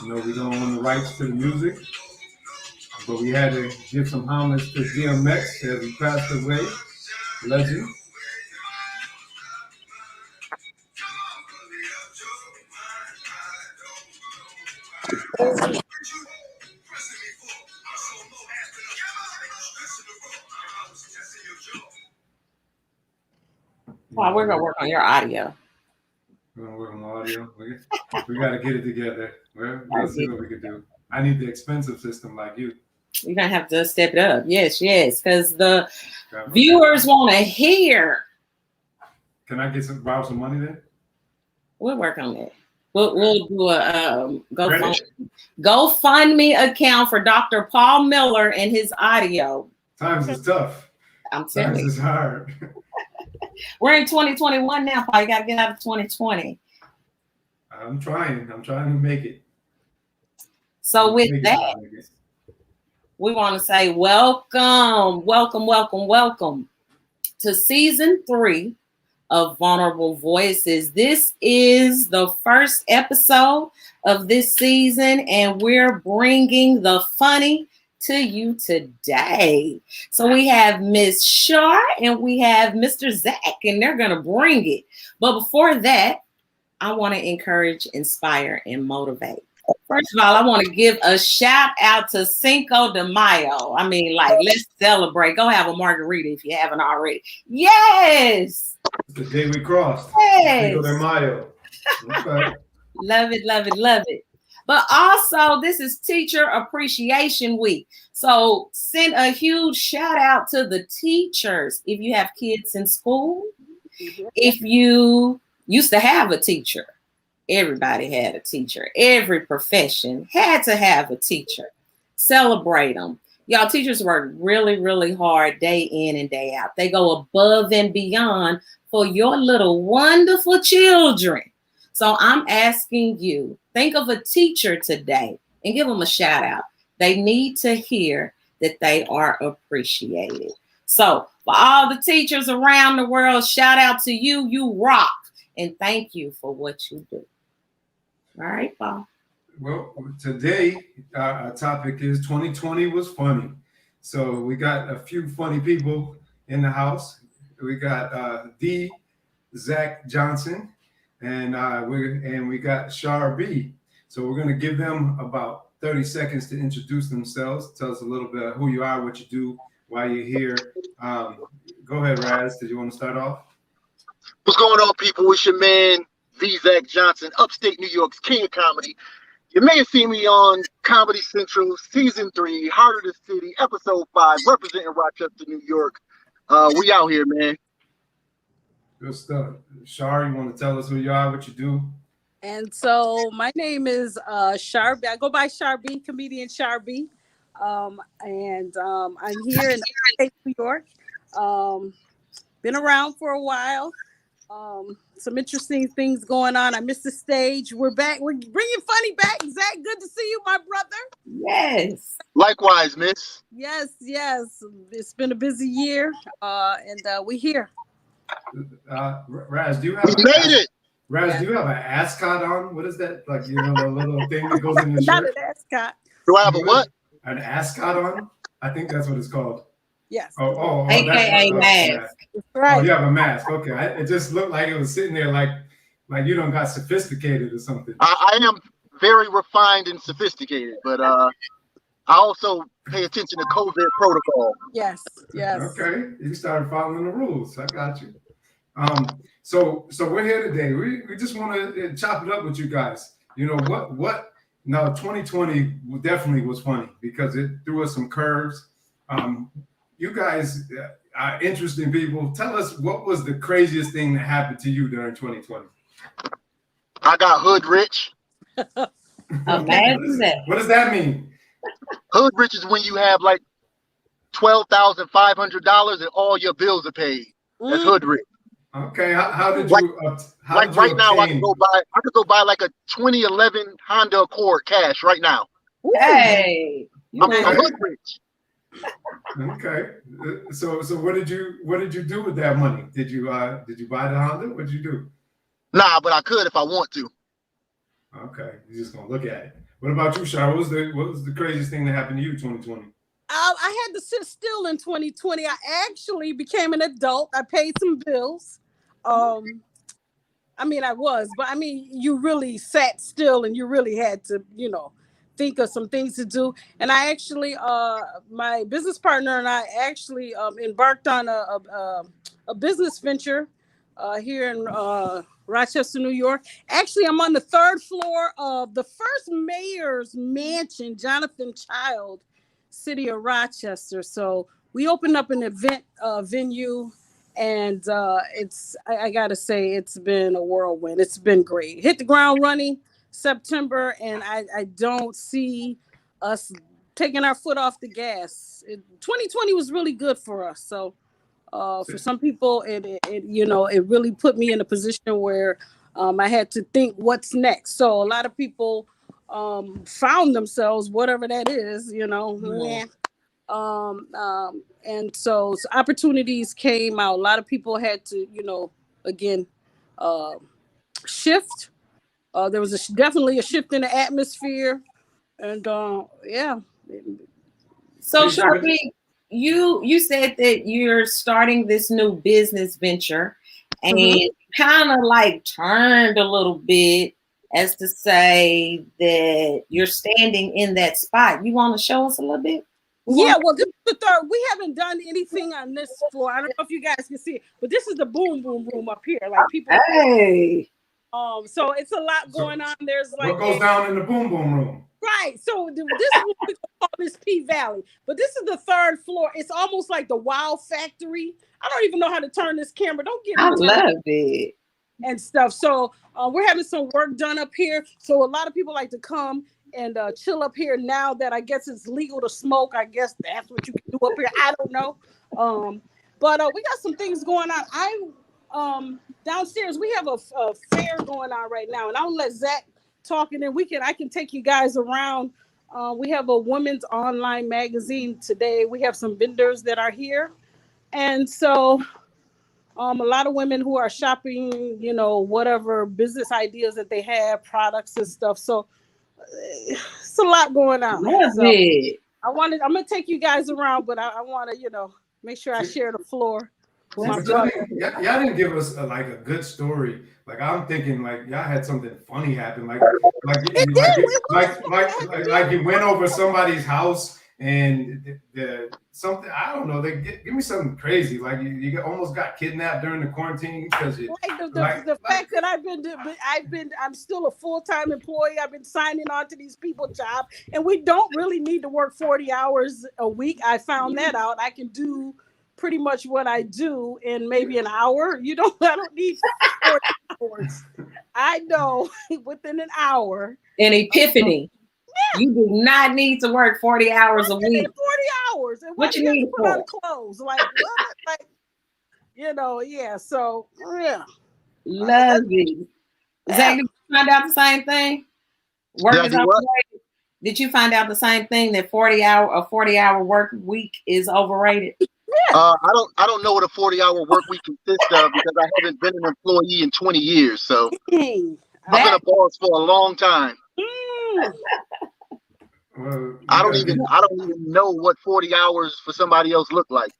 We don't own the rights to the music, but we had to give some homage to DMX as he passed away. Legend. Well, we're gonna work on your audio. We're gonna work on audio. We got to get it together. We'll see what we can do. I need the expensive system like you. You're gonna have to step it up. Yes, because the viewers want to hear. Can I borrow some money then? We'll work on that. We'll do a GoFundMe account for Dr. Paul Miller and his audio. Times is tough. I'm telling you. Times is hard. We're in 2021 now, Paul. You got to get out of 2020. I'm trying to make it. So with that, we want to say welcome to season 3 of Vulnerable Voices. This is the first episode of this season, and we're bringing the funny to you today. So we have Miss Shar and we have Mr. Zach, and they're going to bring it. But before that, I want to encourage, inspire, and motivate. First of all, I want to give a shout out to Cinco de Mayo. I mean, let's celebrate. Go have a margarita if you haven't already. Yes. The day we crossed. Yes. Cinco de Mayo. Okay. Love it. But also, this is Teacher Appreciation Week. So send a huge shout out to the teachers. If you have kids in school, if you used to have a teacher, everybody had a teacher. Every profession had to have a teacher. Celebrate them. Y'all, teachers work really, really hard day in and day out. They go above and beyond for your little wonderful children. So I'm asking you, think of a teacher today and give them a shout out. They need to hear that they are appreciated. So for all the teachers around the world, shout out to you. You rock. And thank you for what you do. All right, Paul. Well, today our topic is 2020 was funny. So we got a few funny people in the house. We got Zach Johnson. And we got Shar B. So we're going to give them about 30 seconds to introduce themselves. Tell us a little bit who you are, what you do, why you're here. Go ahead, Raz. Did you want to start off? What's going on, people? It's your man, Zach Johnson, upstate New York's king of comedy. You may have seen me on Comedy Central, Season 3, Heart of the City, Episode 5, representing Rochester, New York. We out here, man. Good stuff. Shar, you want to tell us who you are, what you do? And so my name is Shar B. I go by Shar B, comedian Shar B. I'm here in upstate New York. Been around for a while. Some interesting things going on. I missed the stage. We're back. We're bringing funny back. Zach, good to see you, my brother. Yes. Likewise, miss. Yes. It's been a busy year, and we're here. Raz, do you have Raz, do you have an ascot on? What is that? Like, the little thing that goes in the shirt? Not an ascot. Do I have a what? An ascot on? I think that's what it's called. Yes. Oh, AKA mask. Right. Oh, you have a mask. Okay. It just looked like it was sitting there like you don't got sophisticated or something. I am very refined and sophisticated, but I also pay attention to COVID protocol. Yes. Okay. You started following the rules. I got you. So we're here today. We just want to chop it up with you guys. What? Now, 2020 definitely was funny because it threw us some curves. You guys are interesting people. Tell us, what was the craziest thing that happened to you during 2020? I got hood rich. Imagine that. What does that mean? Hood rich is when you have like $12,500 and all your bills are paid. That's hood rich. Okay, how did you? Right now, I could go buy like a 2011 Honda Accord cash right now. Hey, I'm hood rich. Okay, so what did you do with that money? Did you buy the Honda? What did you do? Nah, but I could if I want to. Okay, you're just gonna look at it. What about you, Shar? What was the craziest thing that happened to you 2020? I had to sit still in 2020. I actually became an adult. I paid some bills. I mean, I was, but I mean, you really sat still and you really had to, think of some things to do. And I actually, my business partner and I actually embarked on a business venture here in Rochester, New York. Actually, I'm on the 3rd floor of the first mayor's mansion, Jonathan Child, city of Rochester. So we opened up an event venue. And I got to say, it's been a whirlwind. It's been great. Hit the ground running September, and I don't see us taking our foot off the gas. 2020 was really good for us. So for some people, it really put me in a position where I had to think what's next. So a lot of people found themselves, whatever that is, and so opportunities came out. A lot of people had to, again, shift. There was definitely a shift in the atmosphere, and yeah. So, Sharpie, you said that you're starting this new business venture, and kind of like turned a little bit as to say that you're standing in that spot. You want to show us a little bit? Yeah, well, this is the 3rd. We haven't done anything on this floor. I don't know if you guys can see it, but this is the boom boom room up here. Like people. Hey. So it's a lot going on. There's like what goes down in the boom boom room. Right. So this is what we call this P Valley, but this is the 3rd floor. It's almost like the Wow Factory. I don't even know how to turn this camera. Don't get me. I love it. And stuff. So we're having some work done up here. So a lot of people like to come and chill up here now that I guess it's legal to smoke. I guess that's what you can do up here. I don't know. But we got some things going on. Downstairs we have a fair going on right now, and I'll let Zach talk, and then I can take you guys around. We have a women's online magazine today. We have some vendors that are here, and so a lot of women who are shopping, whatever business ideas that they have, products and stuff. So it's a lot going on. Love it. I'm gonna take you guys around, but I want to, make sure I share the floor. Y'all didn't give us a good story. Like I'm thinking, like y'all had something funny happen. Like you went over somebody's house and something, I don't know. They give me something crazy. Like you almost got kidnapped during the quarantine because the fact that I'm still a full-time employee. I've been signing on to these people's jobs, and we don't really need to work 40 hours a week. I found that out. I can do pretty much what I do in maybe an hour. I don't need 40 hours. I know within an hour. An epiphany. You do not need to work 40 hours a week. 40 hours. And what you need to put on clothes? Like what? Yeah. So yeah. Love it. Zach, did you find out the same thing? Did you find out the same thing that 40-hour work week is overrated? I don't know what a 40-hour work week consists of because I haven't been an employee in 20 years. So I've been a boss for a long time. Well, I don't even know what 40 hours for somebody else look like.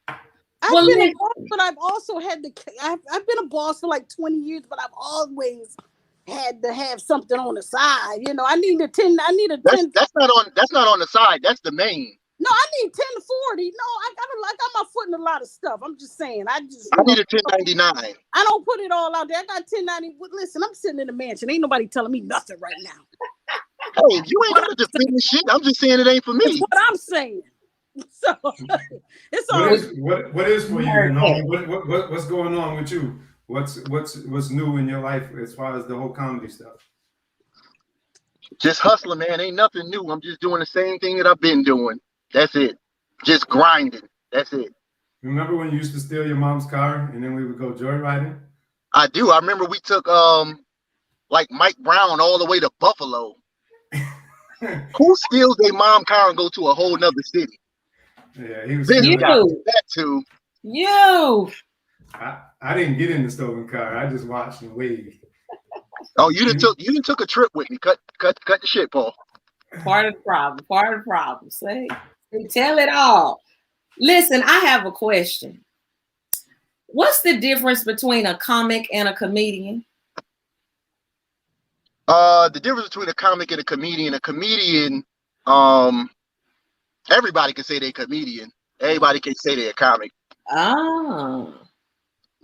I've been a boss, but I've also had I've been a boss for like 20 years, but I've always had to have something on the side. I need a 10. That's not on the side. That's the main. No, I need 10 to 40. No, I got my foot in a lot of stuff. I'm just saying. I need a 1099. I don't put it all out there. I got 1090. Listen, I'm sitting in a mansion. Ain't nobody telling me nothing right now. Hey, you ain't got to defend this shit. I'm just saying it ain't for me. That's what I'm saying. So it's all what is for you? What's going on with you? What's new in your life as far as the whole comedy stuff? Just hustling, man. Ain't nothing new. I'm just doing the same thing that I've been doing. That's it. Just grinding. That's it. Remember when you used to steal your mom's car and then we would go joyriding? I do. I remember we took like Mike Brown all the way to Buffalo. Who steals their mom car and go to a whole nother city? Yeah, he was. That too. You. I didn't get in the stolen car. I just watched and waved. Oh, you didn't took a trip with me. Cut the shit, Paul. Part of the problem. Part of the problem. See? Tell it all. Listen, I have a question. What's the difference between a comic and a comedian? The difference between a comic and a comedian, everybody can say they're a comedian. Everybody can say they're a comic. Oh.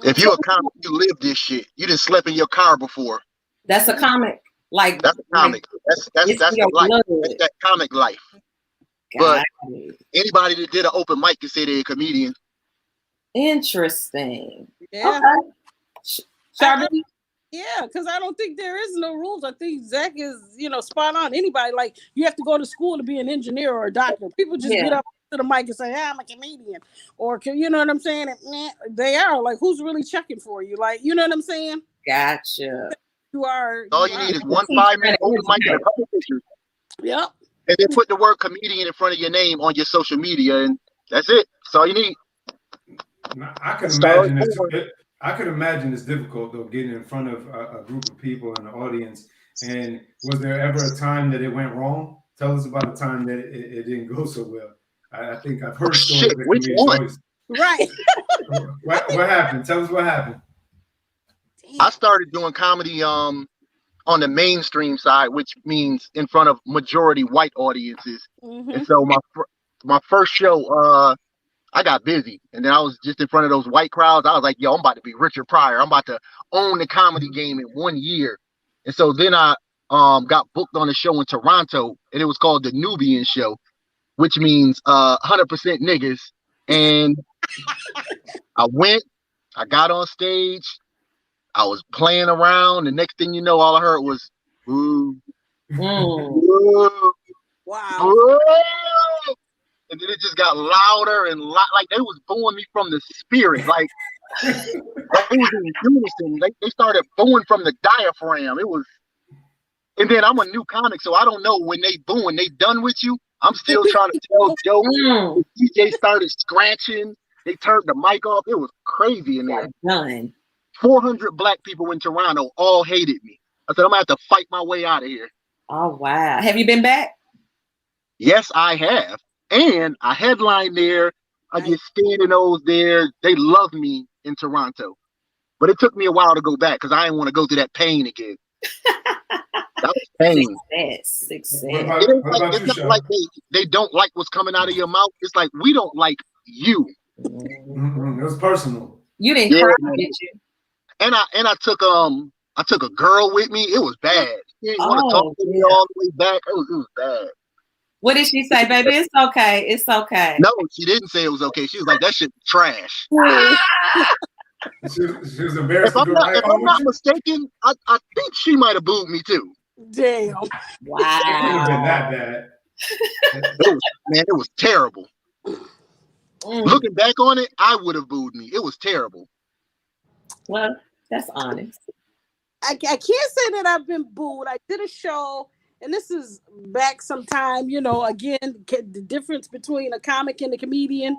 If you're a comic, you live this shit. You didn't slept in your car before. That's a comic. Like That's a comic. That's the life. That's that comic life. But anybody that did an open mic can say they're a comedian. Interesting. Yeah. Okay. Sharby? Yeah, because I don't think there is no rules. I think Zach is, spot on. Anybody, like, you have to go to school to be an engineer or a doctor. People just get up to the mic and say, I'm a comedian. Or, you know what I'm saying? They are. Like, who's really checking for you? Like, you know what I'm saying? Gotcha. You are. All you need is 1 5-minute open mic and a couple pictures. Yep. And then put the word comedian in front of your name on your social media, and that's it. That's all you need. I could imagine it's difficult though, getting in front of a group of people in the audience. And was there ever a time that it went wrong? Tell us about a time that it didn't go so well. I think I've heard stories that which one? Right. What happened? Tell us what happened. I started doing comedy on the mainstream side, which means in front of majority white audiences. Mm-hmm. And so my first show, I got busy, and then I was just in front of those white crowds. I was like, yo, I'm about to be Richard Pryor. I'm about to own the comedy game in 1 year. And so then I got booked on a show in Toronto, and it was called the Nubian Show, which means 100% niggas. And I went, I got on stage, I was playing around. The next thing you know, all I heard was, ooh, ooh, wow. ooh. And then it just got louder and like they was booing me from the spirit. Like it was in unison. They started booing from the diaphragm. It was, and then I'm a new comic, so I don't know when they booing, they done with you. I'm still trying to tell jokes. DJ started scratching. They turned the mic off. It was crazy in there. Done. 400 black people in Toronto all hated me. I said, I'm gonna have to fight my way out of here. Oh wow. Have you been back? Yes, I have. And I headlined there. I get standing O's there. They love me in Toronto. But it took me a while to go back because I didn't want to go through that pain again. That was pain. Success. It's not like they don't like what's coming out of your mouth. It's like, we don't like you. It was personal. You didn't cry, did you? And I took a girl with me. It was bad. She didn't want to talk to me all the way back. It was bad. What did she say, baby? It's okay. It's okay. No, she didn't say it was okay. She was like, that shit trash. She was embarrassed. If I'm not mistaken, I think she might have booed me too. Damn. Wow. It could have been that bad. It was terrible. Looking back on it, I would have booed me. It was terrible. Well, that's honest. I can't say that I've been booed. I did a show, and this is back sometime, again, the difference between a comic and a comedian.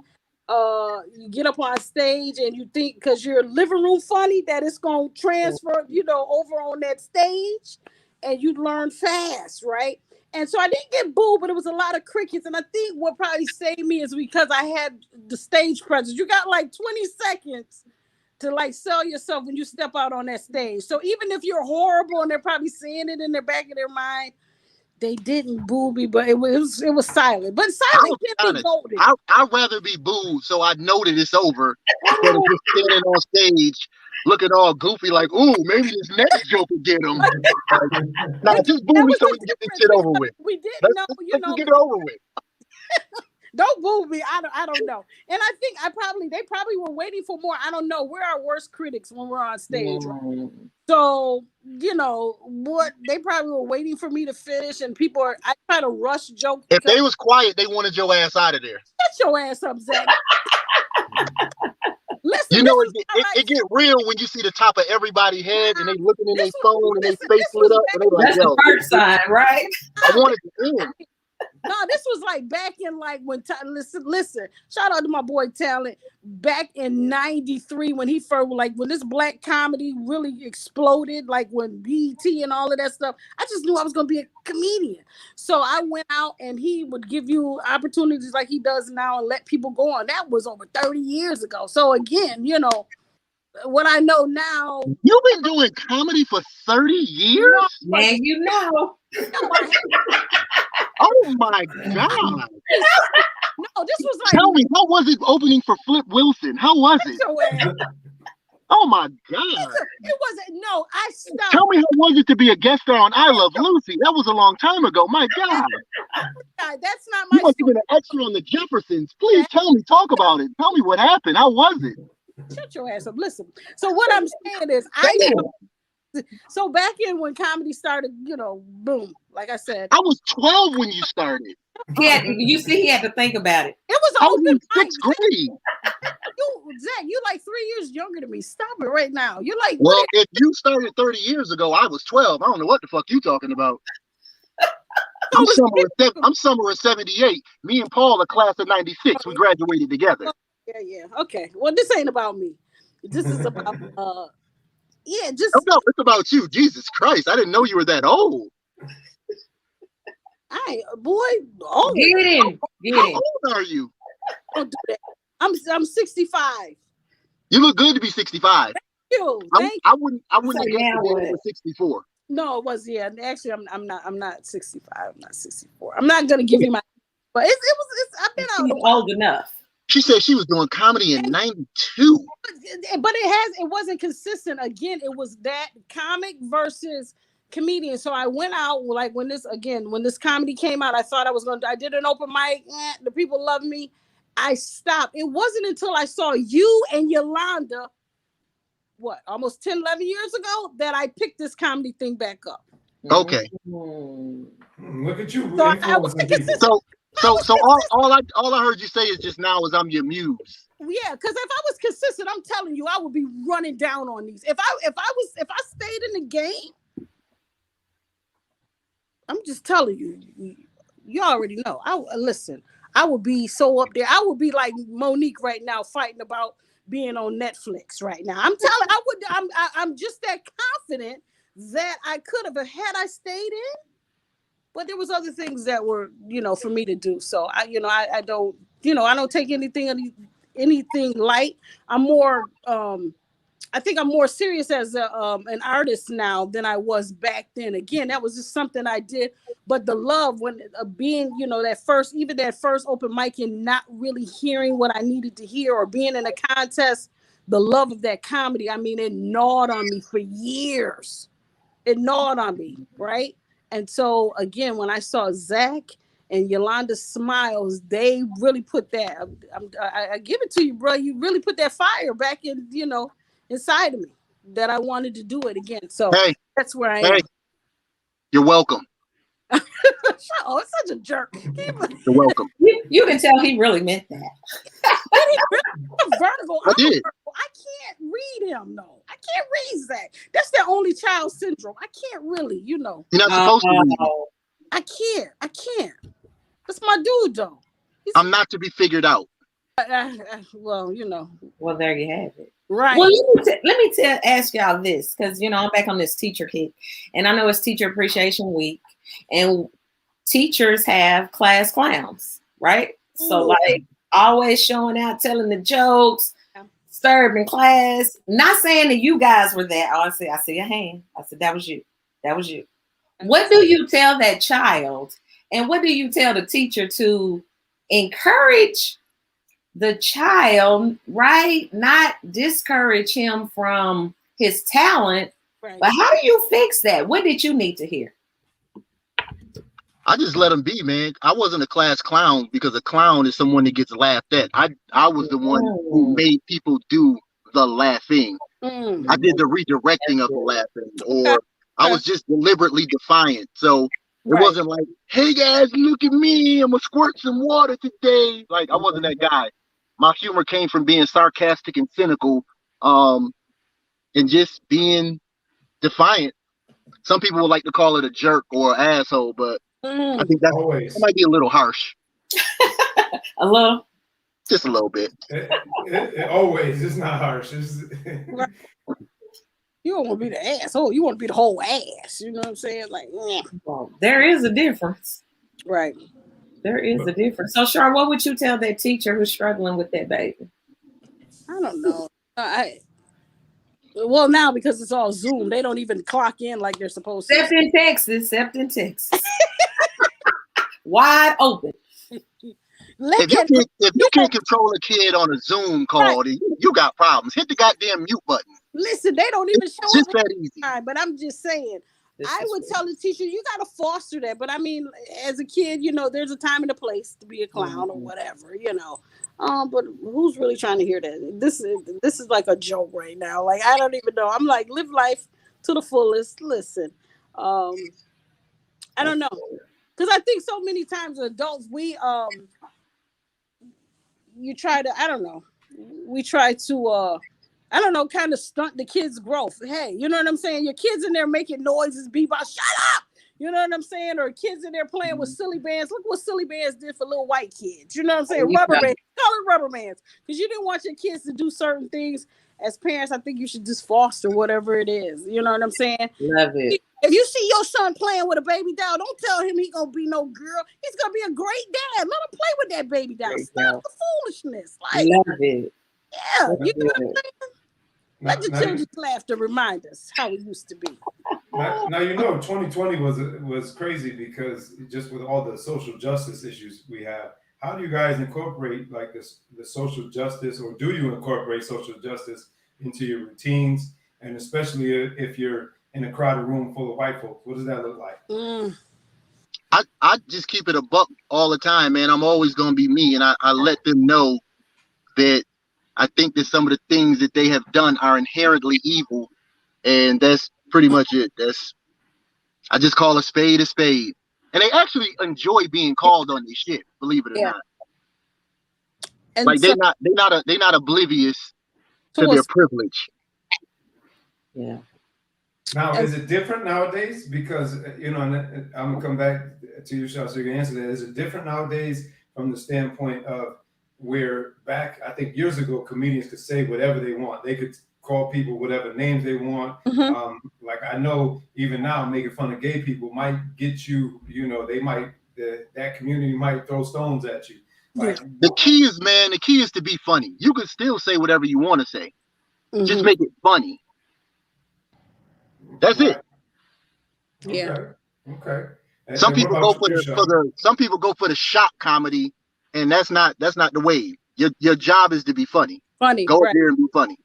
You get up on stage and you think because you're living room funny that it's going to transfer, over on that stage, and you learn fast, right? And so I didn't get booed, but it was a lot of crickets. And I think what probably saved me is because I had the stage presence. You got like 20 seconds to like sell yourself when you step out on that stage. So even if you're horrible and they're probably saying it in the back of their mind, they didn't boo me, but it was silent. But silent can be golden. I'd rather be booed so I know that it's over instead of just standing on stage looking all goofy like, ooh, maybe this next joke will get him. Nah, just boo me so we can get this shit over with. We didn't know, let's get it over with. Don't boo me. I don't know. And I think they probably were waiting for more. I don't know. We're our worst critics when we're on stage. Right? So, what they probably were waiting for me to finish, and I try to rush jokes. If they was quiet, they wanted your ass out of there. Get your ass up, Zach. Listen, it get real when you see the top of everybody's head and they looking in their phone and they face lit up and they like, that's the first sign, right? I wanted to end. No, this was like back in like when listen, shout out to my boy Talent back in '93 when he first when this black comedy really exploded, like when BET and all of that stuff. I just knew I was gonna be a comedian. So I went out and he would give you opportunities like he does now and let people go on. That was over 30 years ago. So again, what I know now. You've been doing comedy for 30 years? Man, you know. Oh my God. No, this was like. Tell me, how was it opening for Flip Wilson? How was it? Oh my God. It wasn't. No, I stopped. Tell me, how was it to be a guest star on I Love Lucy? That was a long time ago. My God. That's not my You must have been an extra on the Jeffersons. Please tell me, talk about it. Tell me what happened. How was it? Shut your ass up. Listen. So what I'm saying is so back in when comedy started, boom, like I said. I was 12 when you started. You see, he had to think about it. It was I was open in mic. 6th grade. Zach, you're like 3 years younger than me. Stop it right now. You're like, well, if you started 30 years ago, I was 12. I don't know what the fuck you talking about. I'm summer of 78. Me and Paul are class of 96. We graduated together. Yeah. Okay. Well, this ain't about me. This is about no, it's about you. Jesus Christ. I didn't know you were that old. Old. Get in. How old are you? Don't do that. I'm 65. You look good to be 65. Thank you. I wouldn't have guessed you were 64. No, it was actually I'm not 65. I'm not 64. I'm not gonna give you my but it's I've been out old enough. She said she was doing comedy in 92. But it wasn't consistent. Again, it was that comic versus comedian. So I went out like when this comedy came out, I thought I did an open mic, the people loved me. I stopped. It wasn't until I saw you and Yolanda, almost 10, 11 years ago, that I picked this comedy thing back up. Okay. Look at you. So all I heard you say is just now is I'm your muse. Yeah, because if I was consistent, I'm telling you, I would be running down on these. If I stayed in the game, I'm just telling you, you already know. I would be so up there. I would be like Monique right now, fighting about being on Netflix right now. I'm just that confident that I could have had I stayed in. But there was other things that were, for me to do. So I don't take anything light. I'm more, I think I'm more serious as an artist now than I was back then. Again, that was just something I did. But the love when being, that first open mic and not really hearing what I needed to hear or being in a contest, the love of that comedy. I mean, it gnawed on me for years. It gnawed on me, right? And so, again, when I saw Zach and Yolanda's smiles, they really put that. I give it to you, bro. You really put that fire back in, inside of me that I wanted to do it again. So that's where I am. You're welcome. Oh, it's such a jerk. You're welcome. You can tell he really meant that. Vertigo. I did. I can't read him. No, I can't read Zach. That's the only child syndrome. I can't really, You're not supposed to read him. I can't. That's my dude, though. I'm not to be figured out. Well, Well, there you have it. Right. Well, let me ask y'all this, because I'm back on this teacher kick, and I know it's Teacher Appreciation Week, and teachers have class clowns, right? So like always showing out, telling the jokes, disturbing class. Not saying that you guys were that. Oh, I see a hand. I said that was you. That was you. What do you tell that child, and what do you tell the teacher to encourage the child, right? Not discourage him from his talent, right. But how do you fix that? What did you need to hear? I just let him be, man. I wasn't a class clown because a clown is someone that gets laughed at. I was the one who made people do the laughing. I did the redirecting of the laughing, or I was just deliberately defiant. So it wasn't like, hey guys, look at me, I'm gonna squirt some water today. Like, I wasn't that guy. My humor came from being sarcastic and cynical, and just being defiant. Some people would like to call it a jerk or an asshole, but I think that Always. might be a little harsh, A little. just a little bit. Always. It's not harsh. Right. You don't want to be the asshole. You want to be the whole ass. You know what I'm saying? Like, yeah. Well, there is a difference. Right. There is a difference. So, Char, what would you tell that teacher who's struggling with that baby? I don't know. Well, now because it's all Zoom, they don't even clock in like they're supposed to. Except in Texas. Wide open. If you can't control a kid on a Zoom call, then you got problems. Hit the goddamn mute button. Listen, they don't even show Just up that easy. time, but I'm just saying. I would true. tell the teacher, you got to foster that. But I mean, as a kid, you know, there's a time and a place to be a clown or whatever, you know. But who's really trying to hear that? This is like a joke right now. Like, I don't even know. I'm like, live life to the fullest. Listen, I don't know, because I think so many times adults you try to, I don't know, we try to I don't know, kind of stunt the kids' growth. Hey, you know what I'm saying? Your kids in there making noises, bebop, shut up. You know what I'm saying? Or kids in there playing with silly bands. Look what silly bands did for little white kids. You know what I'm saying? Rubber bands. Call it rubber bands. Because you didn't want your kids to do certain things. As parents, I think you should just foster whatever it is. You know what I'm saying? Love it. If you see your son playing with a baby doll, don't tell him he's going to be no girl. He's going to be a great dad. Let him play with that baby doll. Stop the foolishness. Like, love it. Yeah. You know what I'm saying? Let the Now, children's laughter remind us how it used to be. now you know 2020 was crazy because just with all the social justice issues we have, how do you guys incorporate like the social justice, or do you incorporate social justice into your routines, and especially if you're in a crowded room full of white folks? What does that look like? I just keep it a buck all the time, man. I'm always gonna be me, and I let them know that I think that some of the things that they have done are inherently evil, and that's pretty much it. I just call a spade, and they actually enjoy being called on this shit. Believe it or not, And like so, they're not oblivious to their privilege. Yeah. Now, is it different nowadays? Because you know, and I'm gonna come back to you, Shaw, so you can answer that. Is it different nowadays from the standpoint of where back, I think years ago, comedians could say whatever they want. They could call people whatever names they want. Like I know even now, making fun of gay people might get you, you know, they might, that community might throw stones at you. Like, the key is to be funny. You can still say whatever you want to say. Just make it funny. That's it. Yeah. Okay. And some people go for some people go for the shock comedy, and that's not the way. Your job is to be funny. Go up there and be funny.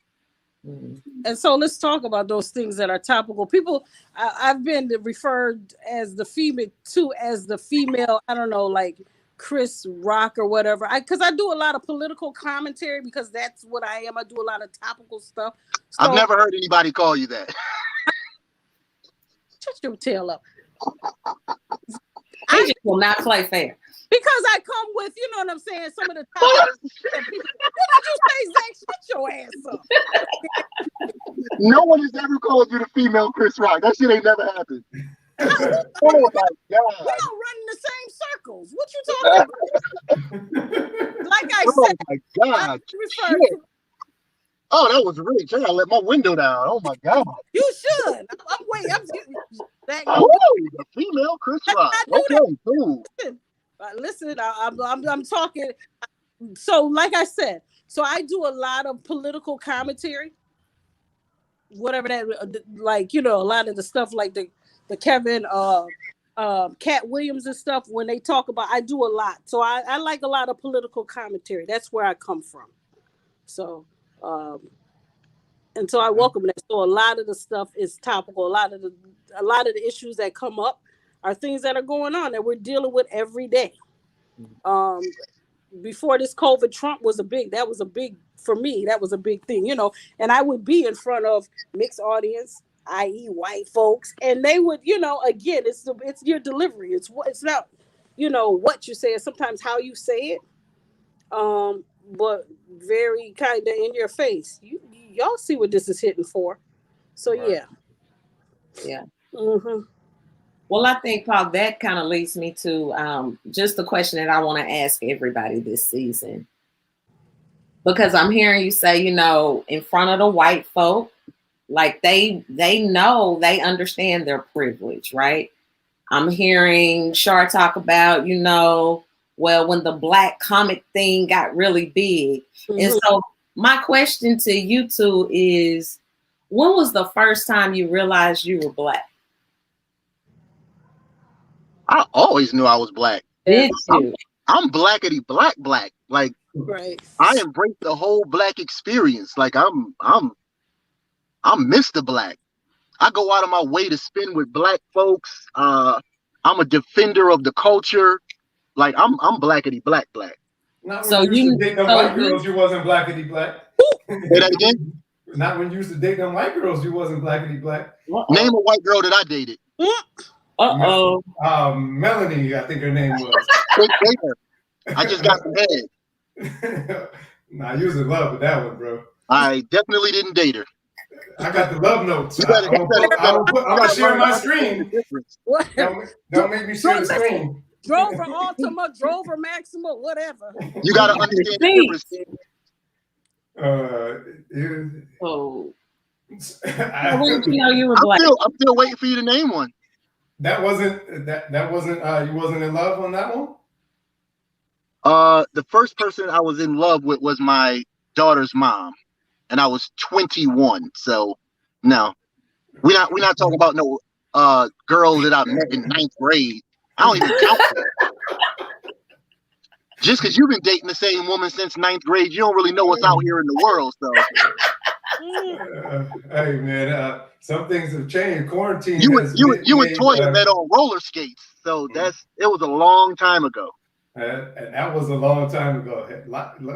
And so let's talk about those things that are topical. People, I've been referred as the female I don't know, like Chris Rock or whatever. Because I do a lot of political commentary, because that's what I am. I do a lot of topical stuff. So, I've never heard anybody call you that. Shut your tail up. I just will not play fair. Because I come with, you know what I'm saying, some of the topics that people. What did you say, Zach? Shut your ass up. No one has ever called you the female Chris Rock. That shit ain't never happened. Oh my God. We don't run in the same circles. What you talking about? Like I said, my God. Oh, that was really true. I let my window down. Oh my God. You should. I'm waiting. The female Chris Rock. Okay, cool. Listen, I'm talking. So, like I said, so I do a lot of political commentary. Whatever that, like, you know, a lot of the stuff like the Kevin Cat Williams and stuff, when they talk about, I do a lot. So I like a lot of political commentary. That's where I come from. So and so I welcome that. So a lot of the stuff is topical. A lot of the issues that come up are things that are going on that we're dealing with every day. Before this COVID, Trump was for me, that was a big thing, you know, and I would be in front of mixed audience, i.e. white folks, and they would, you know, again, it's your delivery. It's not, you know, what you say, it's sometimes how you say it. But very kind of in your face. Y'all see what this is hitting for. So right. Yeah. Well, I think, Paul, that kind of leads me to just the question that I want to ask everybody this season. Because I'm hearing you say, in front of the white folk, like they know, they understand their privilege, right? I'm hearing Shar talk about, well, when the Black comic thing got really big. Mm-hmm. And so my question to you two is, when was the first time you realized you were Black? I always knew I was Black. Did you? I'm blackety black. Like, right. I embrace the whole Black experience. Like, I'm Mr. Black. I go out of my way to spend with Black folks. I'm a defender of the culture. Like, I'm blackety black. Not when you used to date them white girls, you wasn't blackety black. Say that again? Not when you used to date them white girls, you wasn't blackety black. Name a white girl that I dated. Melanie, I think her name was. I just got some head. Nah, you was in love with that one, bro. I definitely didn't date her. I got the love notes. I'm gonna share my screen. Don't make me share the screen. Drove her Ultima, drove her Maxima, whatever. You gotta understand the difference. When did you know you were Black? I'm still waiting for you to name one. That wasn't you wasn't in love on that one? The first person I was in love with was my daughter's mom, and I was 21. So no, we're not talking about no girl that I met in 9th grade. I don't even count that. Just because you've been dating the same woman since 9th grade, you don't really know what's out here in the world. So hey man, some things have changed. Quarantine. You and Toya met on roller skates, so it was a long time ago. And that was a long time ago.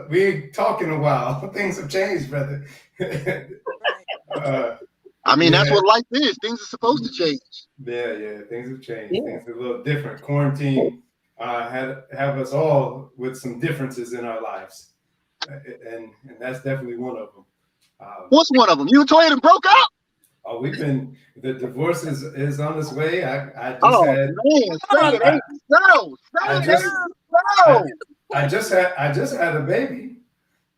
We ain't talking a while. Things have changed, brother. That's what life is. Things are supposed to change. Yeah. Things have changed. Yeah. Things are a little different. Quarantine have us all with some differences in our lives, and that's definitely one of them. What's one of them? You and Toya done broke up? Oh, the divorce is on its way. I just had a baby.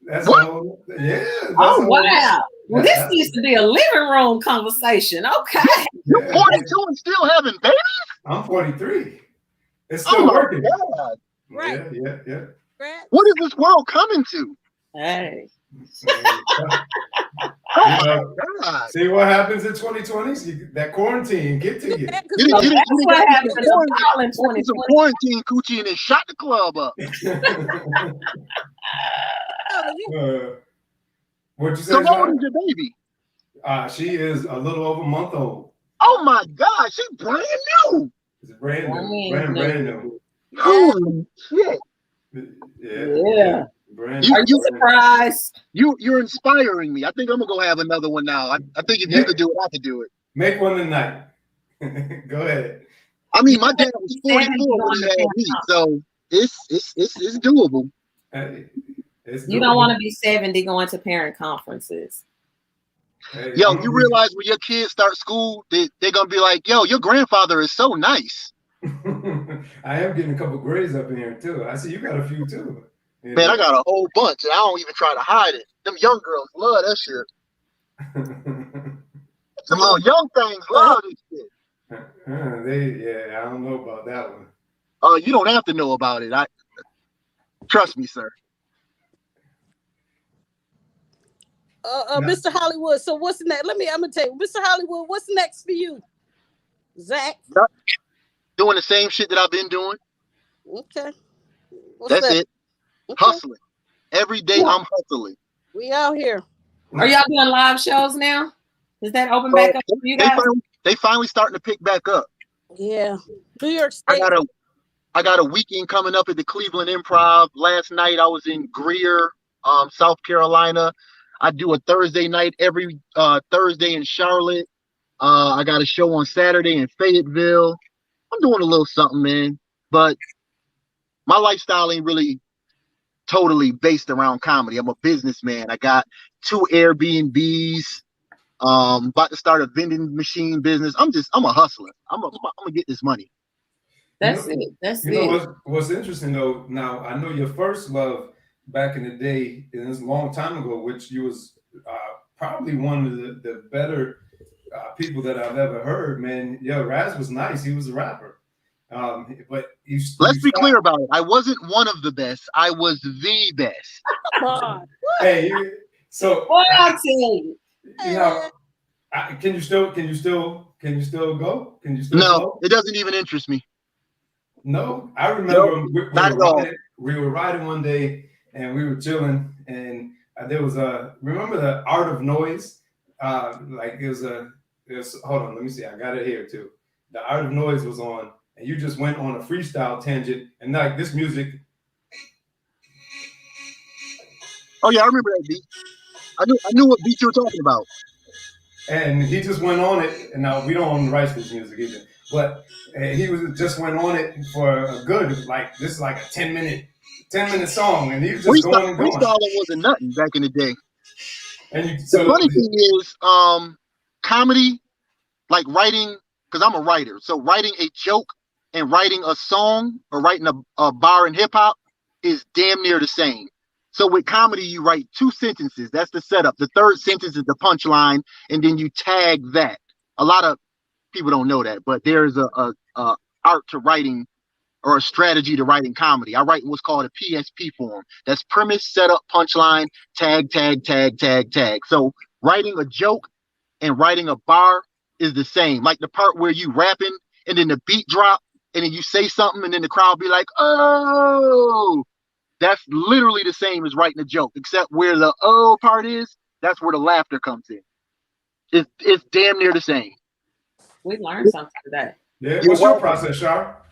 That's all. Yeah. Oh, wow. Well, this needs to be a living room conversation. Okay. You're 42 and still having babies? I'm 43. It's still working. God. Right. Yeah. What is this world coming to? Hey. See what happens in 2020? That quarantine get to you. That's what happens in 2020. Some quarantine coochie and then shot the club up. What'd you say? So how old is your baby? She is a little over a month old. Oh my God, she's brand new. It's brand new. Holy shit. Yeah. Are you surprised? You're inspiring me. I think I'm gonna go have another one now. I think if you could do it, I could do it. Make one tonight. Go ahead. I mean, my dad was 44 when he had me, so it's doable. You don't want to be 70 going to parent conferences. Yo, you realize when your kids start school, they're gonna be like, yo, your grandfather is so nice. I am getting a couple grades up in here too. I see you got a few too. Man, I got a whole bunch, and I don't even try to hide it. Them young girls love that shit. Them little young things love this shit. I don't know about that one. You don't have to know about it. Trust me, sir. Mr. Hollywood. So what's next? I'm gonna tell you, Mr. Hollywood. What's next for you, Zach? Doing the same shit that I've been doing. Okay. That's it. Okay. Hustling. Every day I'm hustling. We out here. Are y'all doing live shows now? Is that open back up for you guys? They finally starting to pick back up. Yeah. New York State. I got a weekend coming up at the Cleveland Improv. Last night I was in Greer, South Carolina. I do a Thursday night every Thursday in Charlotte. I got a show on Saturday in Fayetteville. I'm doing a little something, man. But my lifestyle ain't really totally based around comedy. I'm a businessman. I got 2 Airbnbs. About to start a vending machine business. I'm a hustler. I'm gonna get this money. That's it. That's You it. know what's interesting though. Now I know your first love back in the day, and it was a long time ago, which you was probably one of the better people that I've ever heard. Man, yeah, Raz was nice. He was a rapper. But Let's be clear about it. I wasn't one of the best. I was the best. Come on. Hey, so Boy, I'll tell you. you know, can you still go? Can you still No, go? it doesn't even interest me. No, I remember not at all. We were riding one day and we were chilling, and there was remember the Art of Noise? Like it was hold on, let me see, I got it here too. The Art of Noise was on, and you just went on a freestyle tangent, and like this music. Oh yeah, I remember that beat. I knew what beat you were talking about. And he just went on it, and now we don't own the rights to this music either, but he just went on it for a good, like this is like a 10-minute song, and he was just going and going. Freestyling wasn't nothing back in the day. And the funny thing is, comedy, like writing, because I'm a writer, so writing a joke and writing a song or writing a bar in hip hop is damn near the same. So with comedy, you write 2 sentences. That's the setup. The third sentence is the punchline, and then you tag that. A lot of people don't know that, but there's a art to writing, or a strategy to writing comedy. I write what's called a PSP form. That's premise, setup, punchline, tag, tag, tag, tag, tag. So writing a joke and writing a bar is the same. Like the part where you rapping and then the beat drop and then you say something and then the crowd be like, oh, that's literally the same as writing a joke, except where the oh part is, that's where the laughter comes in. It's damn near the same. We learned something today. Yeah. What's your process, Shar?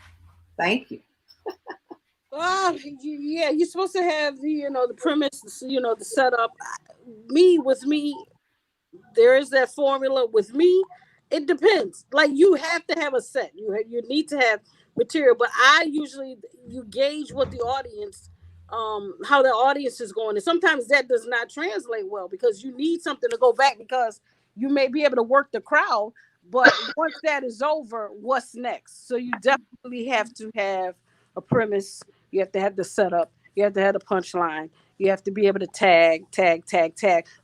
Thank you. Yeah, you're supposed to have the premise, the setup. With me, there is that formula. With me, it depends. Like you have to have a set. You need to have material. But you gauge what the audience, how the audience is going, and sometimes that does not translate well because you need something to go back because you may be able to work the crowd. But once that is over, what's next? So you definitely have to have a premise. You have to have the setup. You have to have the punchline. You have to be able to tag.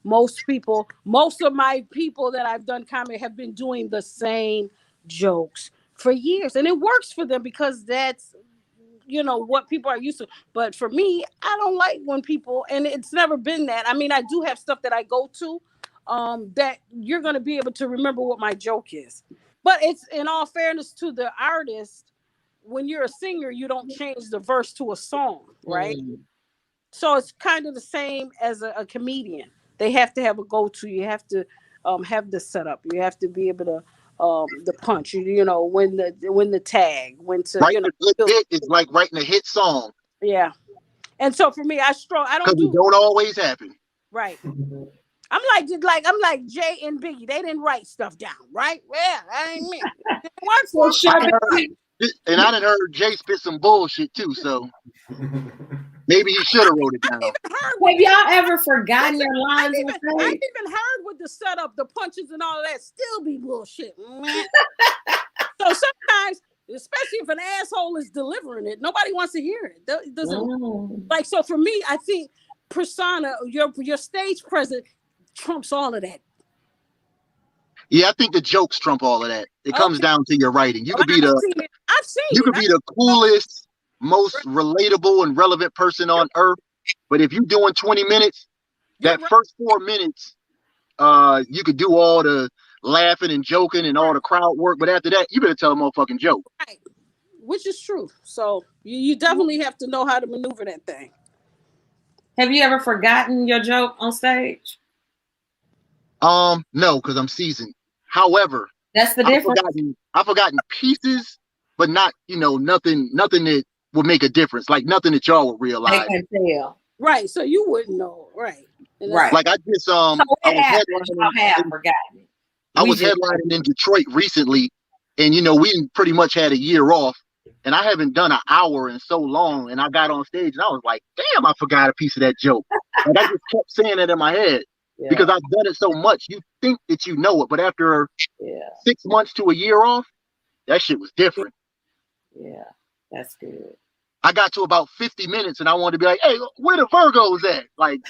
Most of my people that I've done comedy have been doing the same jokes for years. And it works for them because that's, what people are used to. But for me, I don't like when people, and it's never been that. I mean, I do have stuff that I go to, that you're going to be able to remember what my joke is. But it's, in all fairness to the artist, when you're a singer, you don't change the verse to a song, right? So it's kind of the same as a comedian. They have to have a go-to. You have to have the setup. You have to be able to the punch. When the tag, when to writing a good hit is like writing a hit song. Yeah, and so for me, I don't do. It don't always happen. Right. I'm like Jay and Biggie. They didn't write stuff down, right? Well, that ain't me. And I done heard Jay spit some bullshit too, so maybe he should have wrote it down. Have y'all ever forgotten your lines? I've even heard with the setup, the punches and all of that still be bullshit. So sometimes, especially if an asshole is delivering it, nobody wants to hear it. It doesn't like. So for me, I think persona, your stage presence trumps all of that. Yeah, I think the jokes trump all of that. It comes down to your writing. You could be the coolest, most relatable and relevant person on earth, but if you're doing 20 minutes, first 4 minutes, you could do all the laughing and joking and all the crowd work, but after that, you better tell a motherfucking joke. Right, which is true. So you definitely have to know how to maneuver that thing. Have you ever forgotten your joke on stage? No, because I'm seasoned. However, that's the difference. I've forgotten pieces, but not, nothing that would make a difference. Like nothing that y'all would realize. I can tell. Right. So you wouldn't know. Right. Right. Like I just I was headlining in Detroit recently, and we pretty much had a year off, and I haven't done an hour in so long, and I got on stage and I was like, damn, I forgot a piece of that joke. And I just kept saying it in my head because I've done it so much. think that you know it, but after Yeah, 6 months to a year off, that shit was different. yeah, that's good. I got to about 50 minutes and I wanted to be like, hey, where the Virgos at? Like,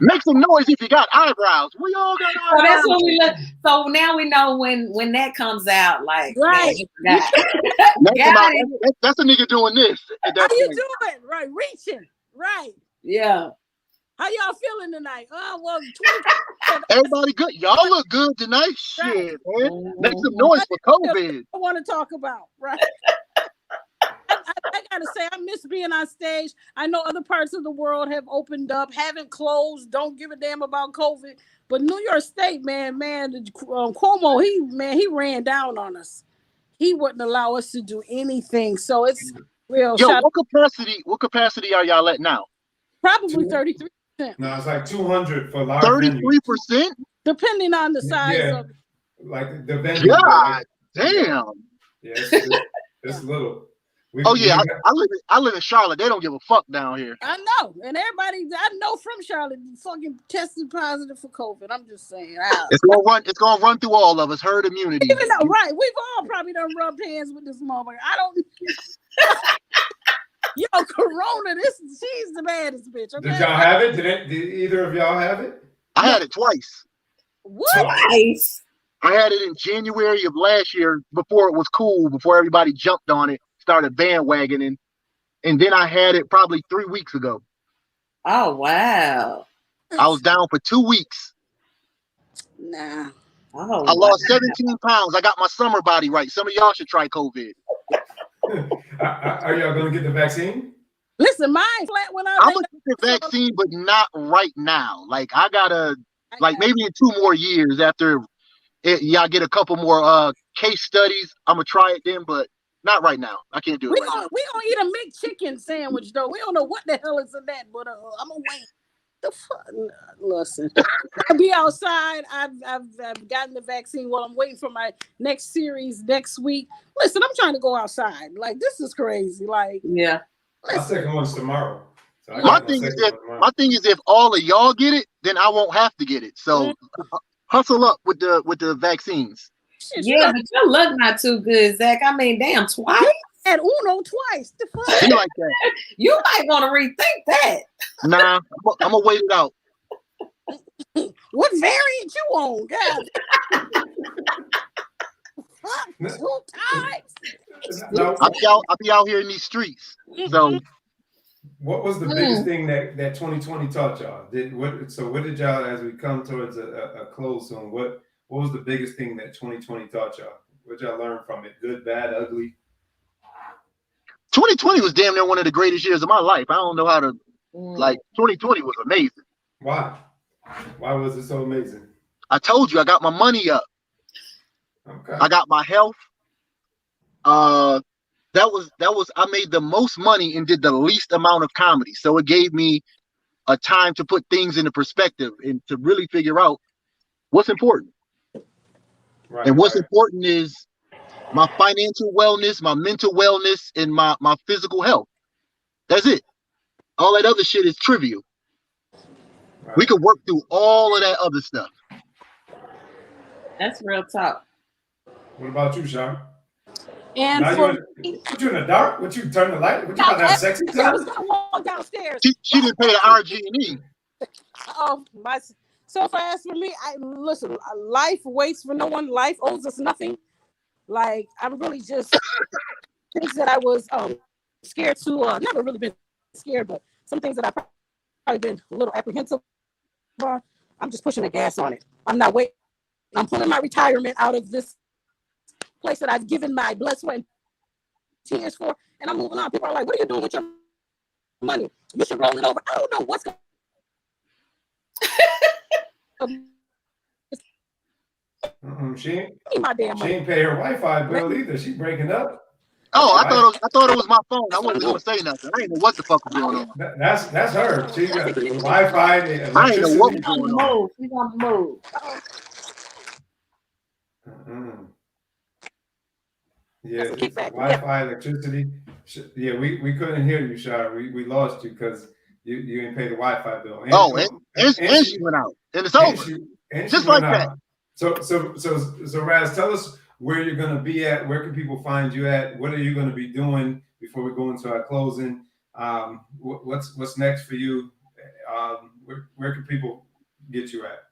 make some noise if you got eyebrows. We all got So that's eyebrows. what we look. So now we know when that comes out, like, Right. man, got it. That's a nigga doing this. At How that you point. doing? Right, reaching. Right. Yeah. How y'all feeling tonight? Oh, well, 20. Everybody good. Y'all look good tonight. Shit, man. Make some noise for COVID. I want to talk about, right? I gotta say, I miss being on stage. I know other parts of the world have opened up, haven't closed, don't give a damn about COVID. But New York State, man, Cuomo, he ran down on us. He wouldn't allow us to do anything. So it's real. Yo, what capacity are y'all at now? Probably 33%, No, it's like 200 for large venues. 33%? depending on the size Yeah. of it. Like the venue. God damn. Yeah, it's little. Oh yeah, I live in Charlotte. They don't give a fuck down here. I know, and everybody I know from Charlotte fucking tested positive for COVID. I'm just saying. It's gonna run through all of us. Herd immunity. Even though, right, we've all probably done rubbed hands with this motherfucker. I don't. Yo, Corona, she's the baddest bitch. Okay? Did y'all have it? Did either of y'all have it? I had it twice. What? Nice. I had it in January of last year before it was cool, before everybody jumped on it, started bandwagoning, and then I had it probably 3 weeks ago. Oh wow. I was down for 2 weeks. Nah. Oh, I lost 17 pounds. I got my summer body right. Some of y'all should try COVID. Are y'all gonna get the vaccine? Listen, mine flat when I'm gonna get the vaccine, but not right now. Like I gotta, like maybe in 2 more years after y'all get a couple more case studies. I'm gonna try it then, but not right now. I can't do it. We gonna eat a McChicken sandwich though. We don't know what the hell is in that, but I'm gonna wait. The fuck? Listen, I'll be outside. I've gotten the vaccine. While I'm waiting for my next series next week. Listen, I'm trying to go outside. Like this is crazy. Like yeah. My second one's tomorrow. So My thing is if all of y'all get it, then I won't have to get it. So hustle up with the vaccines. Yeah, but your luck not too good, Zach. I mean, damn, twice. At Uno twice. The fuck? Be like that. You might want to rethink that. Nah, I'm gonna wait it out. What variant you on, God? Fuck, 2 times. No, I'll be out here in these streets. So what was the biggest thing that 2020 taught y'all? What did y'all, as we come towards a close soon, what was the biggest thing that 2020 taught y'all? What y'all learn from it? Good, bad, ugly? 2020 was damn near one of the greatest years of my life. I don't know how to, like, 2020 was amazing. Why? Why was it so amazing? I told you, I got my money up. Okay. I got my health. I made the most money and did the least amount of comedy. So it gave me a time to put things into perspective and to really figure out what's important. Right, and what's important is my financial wellness, my mental wellness, and my physical health. That's it. All that other shit is trivial. Right. We could work through all of that other stuff. That's real talk. What about you, Sean? And now for you in the dark? What you turn the light? What you about to have sex? I was gonna walk downstairs. She didn't pay the RG&E. Oh my! So fast for me. Listen. Life waits for no one. Life owes us nothing. Like I'm really just things that I was scared to. Never really been scared, but some things that I've probably been a little apprehensive about. I'm just pushing the gas on it. I'm not waiting. I'm pulling my retirement out of this place that I've given my blood, sweat, and tears for, and I'm moving on. People are like, "What are you doing with your money? You should roll it over." I don't know what's going. She ain't pay her Wi-Fi bill either. She breaking up. Oh, I thought it was my phone. I wasn't gonna say nothing. I didn't know what the fuck was going on. That's her. She got Wi-Fi. I didn't know what was going on. We gonna move. Yeah, Wi-Fi, electricity. Yeah, we couldn't hear you, Shar. We lost you because you didn't pay the Wi-Fi bill. And she went out, and it's and over, she just went like that. out. So Raz, tell us where you're going to be at. Where can people find you at? What are you going to be doing before we go into our closing? What's next for you? Where can people get you at?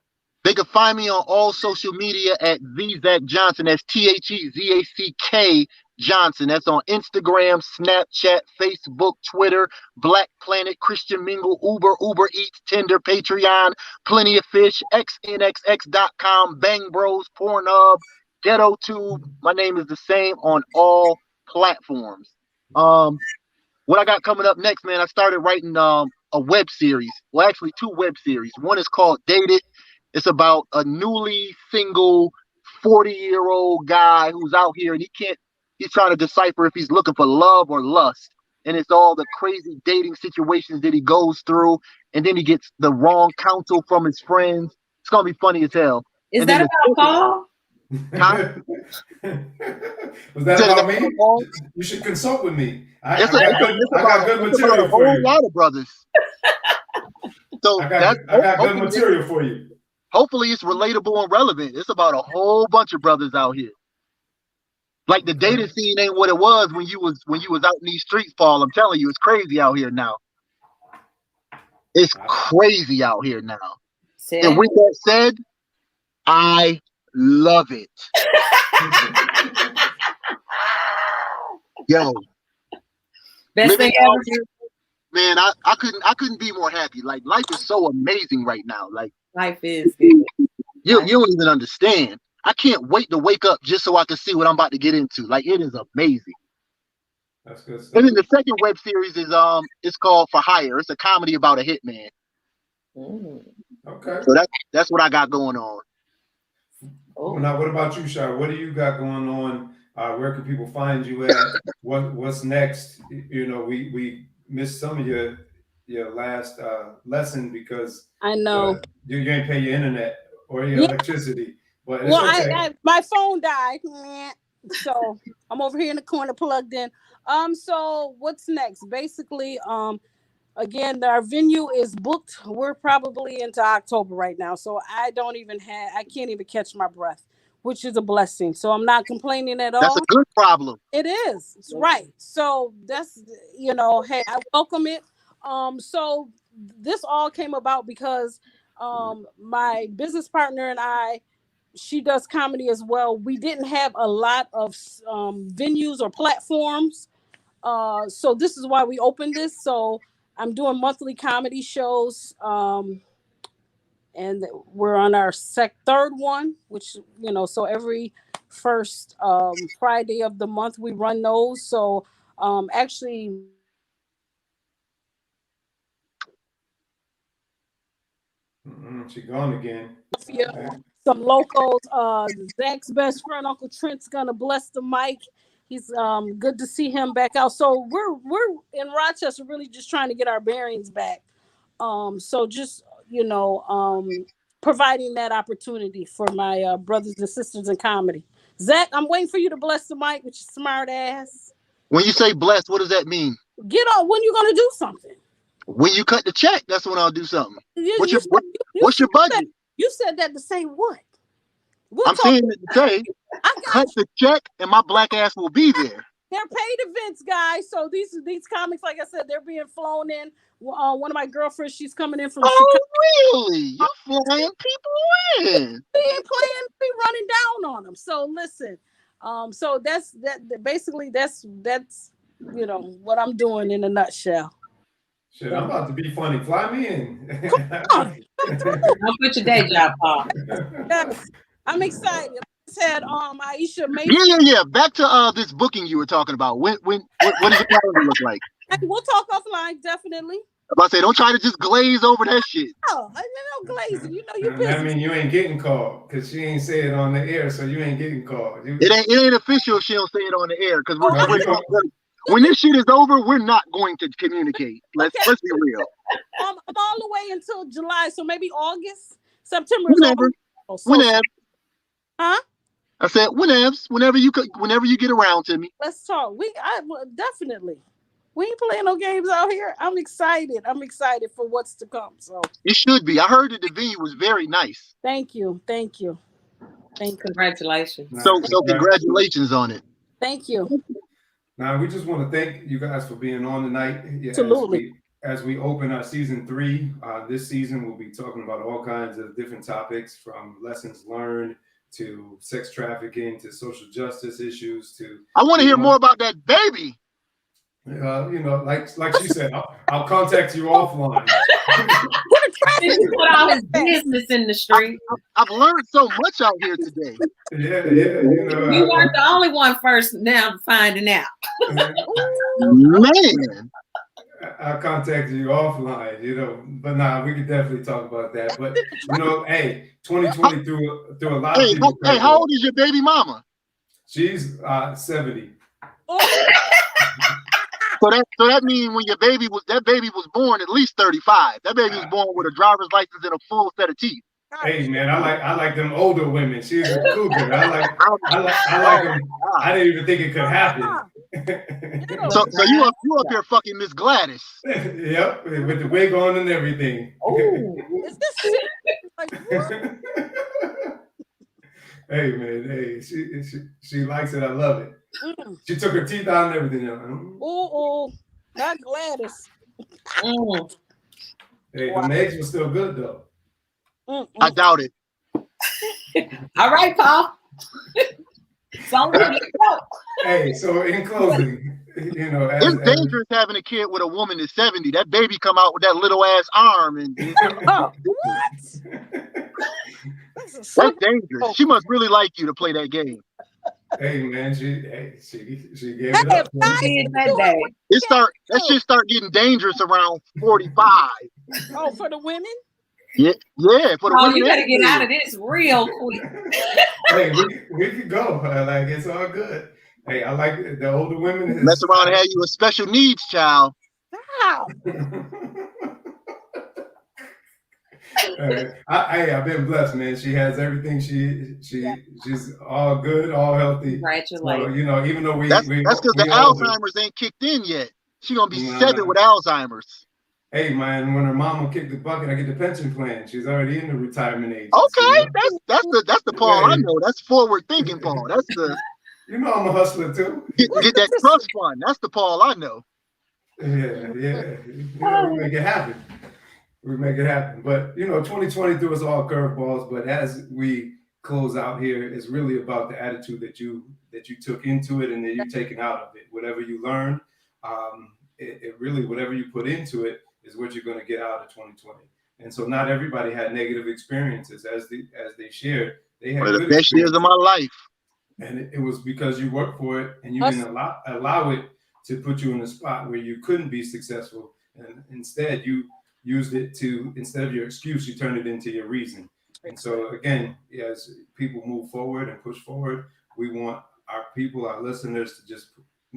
They can find me on all social media at Zack Johnson. That's TheZack Johnson. That's on Instagram, Snapchat, Facebook, Twitter, Black Planet, Christian Mingle, Uber Eats, Tinder, Patreon, Plenty of Fish, XNXX.com, Bang Bros, Pornhub, GhettoTube. My name is the same on all platforms. What I got coming up next, man, I started writing a web series. Well, actually 2 web series. One is called Dated. It's about a newly single 40-year-old guy who's out here and he's trying to decipher if he's looking for love or lust. And it's all the crazy dating situations that he goes through. And then he gets the wrong counsel from his friends. It's going to be funny as hell. Is And that then about Paul? Huh? Was that about me? You should consult with me. I got good material for you. A lot of brothers. So I got good material for you. Hopefully it's relatable and relevant. It's about a whole bunch of brothers out here. Like the dating scene ain't what it was when you was out in these streets, Paul. I'm telling you, it's crazy out here now. It's crazy out here now. And with that said, I love it. Yo. Best thing ever. Man, I couldn't be more happy. Like life is so amazing right now. Like life is good. You don't even understand. I can't wait to wake up just so I can see what I'm about to get into. Like it is amazing. That's good stuff. And then the second web series is it's called For Hire. It's a comedy about a hitman. Okay. So that's what I got going on. Well, now what about you, Shar? What do you got going on? Where can people find you at? What's next? You know, we missed some of your last lesson because I know you ain't pay your internet or your electricity. But it's well, okay. my phone died, so I'm over here in the corner plugged in. So what's next? Basically, again, our venue is booked. We're probably into October right now, so I can't even catch my breath, which is a blessing. So I'm not complaining at all. That's a good problem. It is. It's right. So that's, hey, I welcome it. So this all came about because my business partner and I, she does comedy as well. We didn't have a lot of venues or platforms. So this is why we opened this. So I'm doing monthly comedy shows. And we're on our third one, which, so every first Friday of the month we run those. So actually, She gone again. Okay. Some locals. Zach's best friend, Uncle Trent's gonna bless the mic. He's good to see him back out. So we're in Rochester, really just trying to get our bearings back. So just providing that opportunity for my brothers and sisters in comedy. Zach, I'm waiting for you to bless the mic with your smart ass. When you say blessed, what does that mean? Get on. When you gonna do something? When you cut the check, that's when I'll do something. What's your budget? You said that to say what? I'm saying that to say, cut the check and my black ass will be there. They're paid events, guys. So these comics, like I said, they're being flown in. One of my girlfriends, she's coming in from Chicago. Really? You're flying people in. We ain't playing, we running down on them. So listen, so that's basically that's what I'm doing in a nutshell. Shit, I'm about to be funny. Fly me in. Don't quit your day job, Paul. Yes, I'm excited. I said, Aisha, maybe. Yeah. Back to this booking you were talking about. What does the calendar look like? We'll talk offline, definitely. I'm about to say, don't try to just glaze over that shit. Oh, no glazing. You busy. I mean, you ain't getting called because she ain't say it on the air, so you ain't getting called. It ain't official if she don't say it on the air because when this shit is over, we're not going to communicate. Let's be real. I'm all the way until July, so maybe August, September. Whenever. Huh? I said whenever you get around to me. Let's talk. Definitely. We ain't playing no games out here. I'm excited. I'm excited for what's to come. So You should be. I heard that the venue was very nice. thank you. Thank you. Thank you. Congratulations. So congratulations on it. Thank you. Now, we just want to thank you guys for being on tonight. Yeah, Absolutely. As we open our season 3, this season we'll be talking about all kinds of different topics, from lessons learned to sex trafficking to social justice issues to. I want to hear more about that baby. You know, like she said, I'll contact you offline. He put all his business in the street. I've learned so much out here today. Yeah. You know, You weren't the only one first. Now I'm finding out. Man. I'll contact you offline, you know, but nah, we could definitely talk about that. But you know, hey, 2020 through a lot of people. Hey, how old is your baby mama? She's 70. So that means when that baby was born at least 35. That baby was born with a driver's license and a full set of teeth. Hey man, I like them older women. She's a cougar. I like them. I didn't even think it could happen. So you up here fucking Miss Gladys. Yep, with the wig on and everything. Oh, is this like what? Hey man, hey, she likes it. I love it. She took her teeth out and everything. Oh, not Gladys. Hey, the eggs were still good though. I doubt it. All right, Paul. Hey, so in closing, you know, It's dangerous having a kid with a woman that's 70. That baby come out with that little ass arm and Oh, what? that's dangerous. She must really like you to play that game. Hey man, she gave it up. That shit start getting dangerous around 45. Oh, for the women? Yeah, for the women. You gotta get out of this real quick. Hey, we could go. Like, it's all good. Hey, I like the older women. Mess around and have you a special needs child. Wow. I've been blessed, man. She has everything. She's all good, all healthy. Congratulations. So, you know, even though that's because the Alzheimer's ain't kicked in yet. She gonna be 7 with Alzheimer's. Hey man, when her mama kicked the bucket, I get the pension plan. She's already in the retirement age. Okay, that's the Paul I know. That's forward thinking Paul. That's the. You know I'm a hustler too. Get that trust fund. That's the Paul I know. Yeah. You know, we make it happen. We make it happen. But you know, 2020 threw us all curveballs. But as we close out here, it's really about the attitude that you took into it and that you're taking out of it. Whatever you learned, it really, whatever you put into it is what you're going to get out of 2020. And so not everybody had negative experiences as they shared. They had one of the best years of my life. And it was because you worked for it and you didn't allow it to put you in a spot where you couldn't be successful. And instead you used it to, instead of your excuse, you turned it into your reason. And so again, as people move forward and push forward, we want our people, our listeners, to just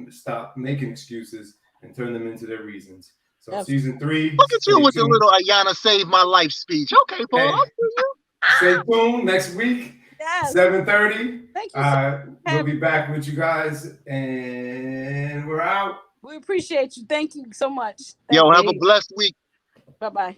stop making excuses and turn them into their reasons. So season 3. Look at you with the little Ayana Save My Life speech. Okay, Paul. I'll see you. Stay tuned next week. Yes. 7:30. Thank you. We'll be back with you guys, and we're out. We appreciate you. Thank you so much. Yo, have a blessed week. Bye-bye.